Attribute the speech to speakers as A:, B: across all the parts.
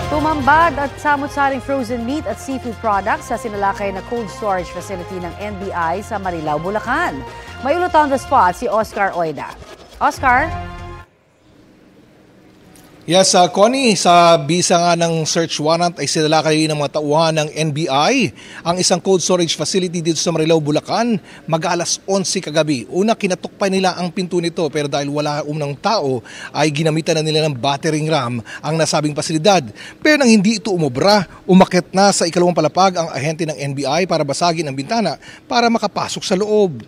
A: Tumambad at samut-saring frozen meat at seafood products sa sinalakay na cold storage facility ng NBI sa Marilao, Bulacan. May ulot on the spot si Oscar Oida. Oscar?
B: Yes, Connie, sa bisa nga ng search warrant ay sinalakay ng mga tauhan ng NBI ang isang cold storage facility dito sa Marilao, Bulacan mag-alas 11 kagabi. Una, kinatukpan nila ang pinto nito pero dahil wala unang tao ay ginamitan na nila ng battering ram ang nasabing pasilidad. Pero nang hindi ito umobra, umakyat na sa ikalawang palapag ang ahente ng NBI para basagin ang bintana para makapasok sa loob.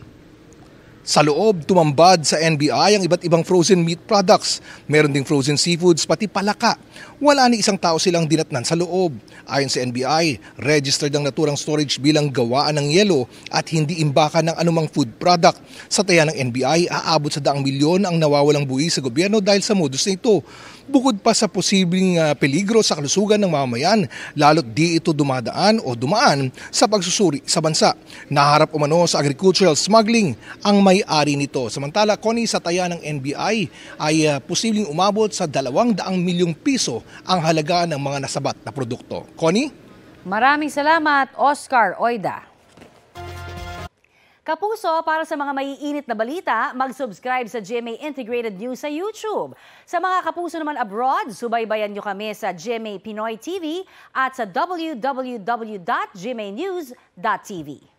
B: Sa loob, tumambad sa NBI ang iba't ibang frozen meat products. Meron ding frozen seafoods, pati palaka. Wala ni isang tao silang dinatnan sa loob. Ayon sa NBI, registered ang naturang storage bilang gawaan ng yelo at hindi imbakan ng anumang food product. Sa taya ng NBI, aabot sa 100 milyon ang nawawalang buwis sa gobyerno dahil sa modus na ito. Bukod pa sa posibleng peligro sa kalusugan ng mamamayan, lalo't di ito dumadaan o dumaan sa pagsusuri sa bansa. Naharap umano sa agricultural smuggling ang may-ari nito. Samantala, Connie, sa taya ng NBI ay posibleng umabot sa 200 milyong piso ang halaga ng mga nasabat na produkto. Connie?
A: Maraming salamat, Oscar Oida. Kapuso, para sa mga maiinit na balita, mag-subscribe sa GMA Integrated News sa YouTube. Sa mga kapuso naman abroad, subaybayan nyo kami sa GMA Pinoy TV at sa www.gmanews.tv.